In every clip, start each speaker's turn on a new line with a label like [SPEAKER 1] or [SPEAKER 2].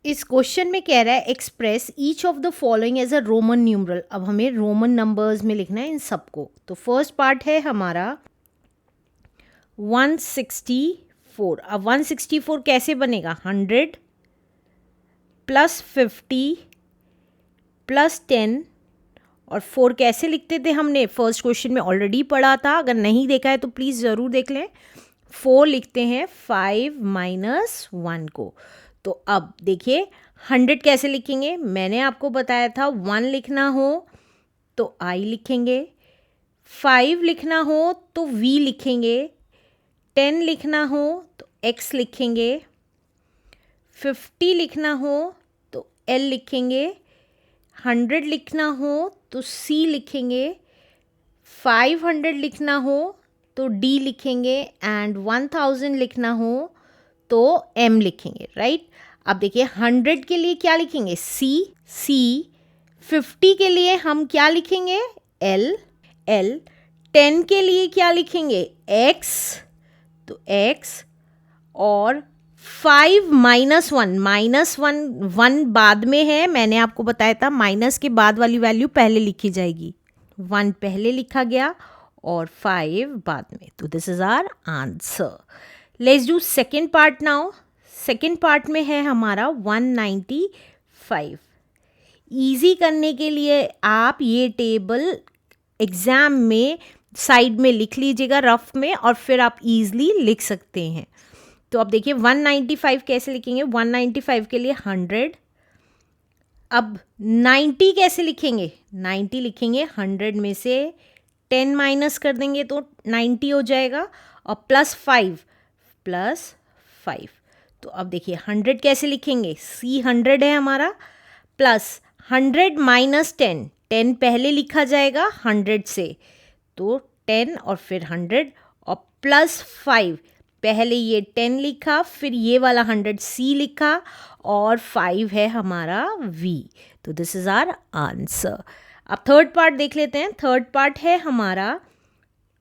[SPEAKER 1] इस क्वेश्चन में कह रहा है express each of the following as a Roman numeral. अब हमें रोमन नंबर्स में लिखना है इन सबको। तो फर्स्ट पार्ट है हमारा 164। अब 164 कैसे बनेगा? 100 प्लस 50 प्लस 10 और 4 कैसे लिखते थे हमने फर्स्ट क्वेश्चन में ऑलरेडी पढ़ा था। अगर नहीं देखा है तो प्लीज़ ज़रूर देख लें। 4 लिखते हैं 5 माइनस 1 को। तो अब देखिए 100 कैसे लिखेंगे, मैंने आपको बताया था 1 लिखना हो तो आई लिखेंगे, 5 लिखना हो तो वी लिखेंगे, 10 लिखना हो तो एक्स लिखेंगे, 50 लिखना हो तो एल लिखेंगे, 100 लिखना हो तो सी लिखेंगे, 500 लिखना हो तो डी लिखेंगे एंड 1000 लिखना हो तो एम लिखेंगे, राइट। अब देखिए 100 के लिए क्या लिखेंगे? सी। 50 के लिए हम क्या लिखेंगे? एल। 10 के लिए क्या लिखेंगे? एक्स, तो एक्स। और 5 माइनस 1, वन बाद में है, मैंने आपको बताया था माइनस के बाद वाली वैल्यू पहले लिखी जाएगी। 1 पहले लिखा गया और 5 बाद में। तो this is our answer. Let's do second part now. Second part में है हमारा 195। ईजी करने के लिए आप ये टेबल एग्ज़ाम में साइड में लिख लीजिएगा रफ में, और फिर आप इजीली लिख सकते हैं। तो अब देखिए 195 कैसे लिखेंगे? 195 के लिए 100। अब 90 कैसे लिखेंगे? 90 लिखेंगे 100 में से 10 माइनस कर देंगे तो 90 हो जाएगा, और प्लस 5। तो अब देखिए 100 कैसे लिखेंगे? सी 100 है हमारा, प्लस 100 माइनस 10, 10 पहले लिखा जाएगा 100 से, तो 10 और फिर 100 और प्लस 5। पहले ये 10 लिखा, फिर ये वाला 100 सी लिखा, और 5 है हमारा वी। तो दिस इज आवर आंसर। अब थर्ड पार्ट देख लेते हैं। थर्ड पार्ट है हमारा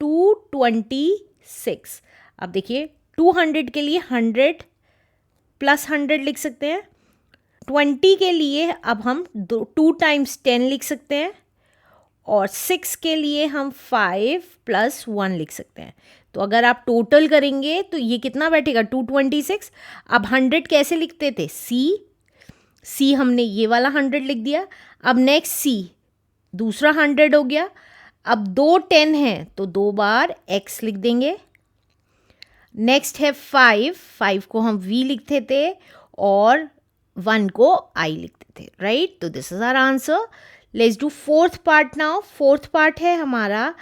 [SPEAKER 1] 226। अब देखिए 200 के लिए 100 प्लस 100 लिख सकते हैं। 20 के लिए अब हम 2 टाइम्स 10 लिख सकते हैं, और 6 के लिए हम 5 प्लस 1 लिख सकते हैं। तो अगर आप टोटल करेंगे तो ये कितना बैठेगा? 226। अब 100 कैसे लिखते थे? सी हमने ये वाला 100 लिख दिया। अब नेक्स्ट सी, दूसरा 100 हो गया। अब 2 10 हैं तो 2 बार x लिख देंगे। नेक्स्ट है 5 को हम v लिखते थे, और 1 को i लिखते थे, राइट। तो this is our answer. Let's do fourth part now. Fourth part है हमारा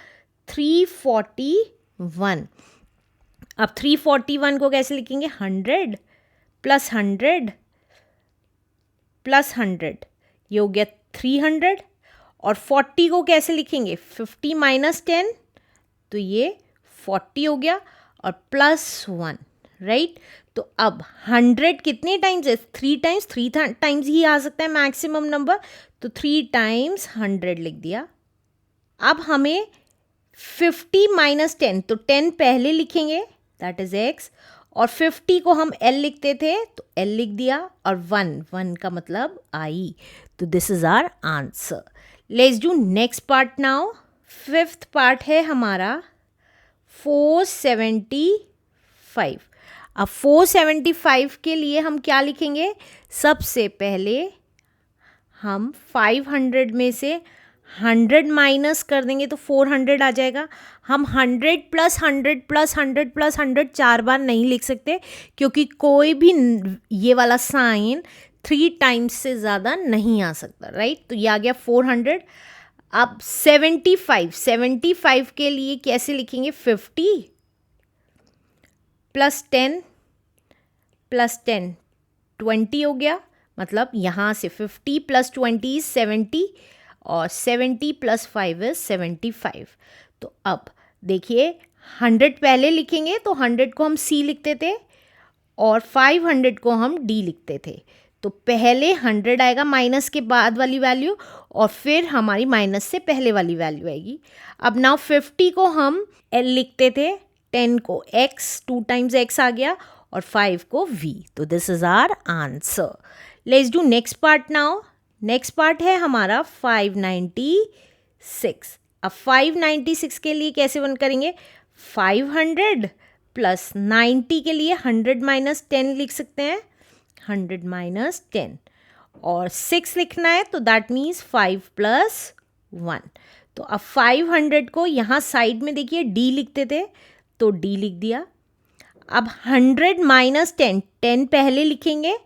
[SPEAKER 1] 341। अब 341 को कैसे लिखेंगे? 100 प्लस 100 प्लस 100, ये हो गया 300। और 40 को कैसे लिखेंगे? 50 माइनस 10, तो ये 40 हो गया, और प्लस 1, राइट। तो अब 100 कितने टाइम्स है? 3 टाइम्स ही आ सकता है मैक्सिमम नंबर, तो 3 टाइम्स 100 लिख दिया। अब हमें 50 माइनस 10, तो 10 पहले लिखेंगे, दैट इज एक्स, और 50 को हम एल लिखते थे तो एल लिख दिया, और 1 का मतलब आई। तो this is our answer. Let's do next part now. Fifth part है हमारा 475। अब 475 के लिए हम क्या लिखेंगे? सबसे पहले हम 500 में से 100 माइनस कर देंगे तो 400 आ जाएगा। हम 100 प्लस 100 प्लस 100 प्लस 100 4 बार नहीं लिख सकते, क्योंकि कोई भी ये वाला साइन 3 टाइम्स से ज़्यादा नहीं आ सकता, राइट। तो ये आ गया 400। अब 75 के लिए कैसे लिखेंगे? 50 प्लस 10 प्लस 10 20 हो गया, मतलब यहाँ से 50 प्लस 20 इज 70, और 70 प्लस 5 इज 75। तो अब देखिए 100 पहले लिखेंगे तो 100 को हम सी लिखते थे, और 500 को हम डी लिखते थे। तो पहले 100 आएगा माइनस के बाद वाली वैल्यू, और फिर हमारी माइनस से पहले वाली वैल्यू आएगी। अब नाउ 50 को हम एल लिखते थे, 10 को एक्स, 2 टाइम्स एक्स आ गया, और 5 को v. तो this is our answer. Let's do next part now. Next part है हमारा 596. अब 596 के लिए कैसे वन करेंगे? 500 प्लस 90 के लिए 100 माइनस 10 लिख सकते हैं. 100 माइनस 10 और 6 लिखना है तो दैट मीन्स 5 प्लस 1. तो अब 500 को यहाँ साइड में देखिए d लिखते थे तो d लिख दिया. अब 100 माइनस 10, 10 पहले लिखेंगे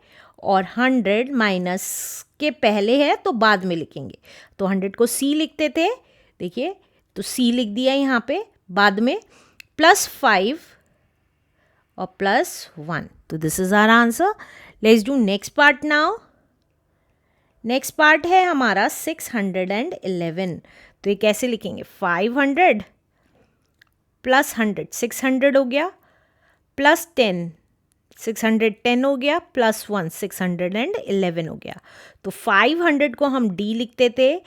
[SPEAKER 1] और 100 माइनस के पहले है तो बाद में लिखेंगे. तो 100 को c लिखते थे, देखिए तो c लिख दिया यहाँ पे बाद में, प्लस 5 और प्लस 1. तो this is our answer. Let's do next part now. Next part है हमारा 611. तो ये कैसे लिखेंगे? 500 प्लस 100 600 हो गया, प्लस 10 610 हो गया, प्लस 1 611 हो गया. तो 500 को हम d लिखते थे,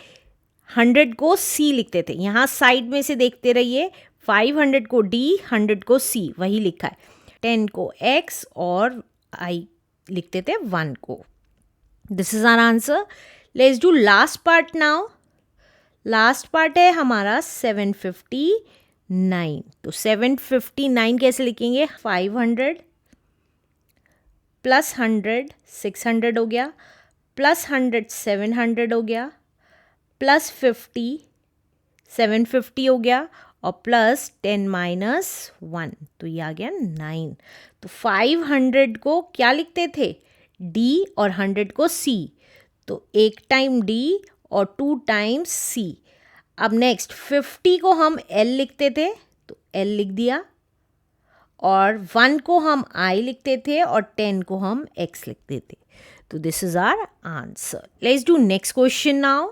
[SPEAKER 1] 100 को c लिखते थे. यहाँ साइड में से देखते रहिए, 500 को d, 100 को c, वही लिखा है. 10 को x और i लिखते थे 1 को. This is our answer. Let's do last part now. Last part है हमारा 759. तो 759 कैसे लिखेंगे? 500 प्लस 100 600 हो गया, प्लस 100 700 हो गया, प्लस 50 750 हो गया और प्लस 10 माइनस 1. तो ये आ गया 9. तो 500 को क्या लिखते थे? d और 100 को c. तो एक टाइम d और 2 टाइम्स c. अब नेक्स्ट 50 को हम l लिखते थे तो l लिख दिया, और 1 को हम i लिखते थे और 10 को हम x लिखते थे. तो this is our answer. Let's do next question now.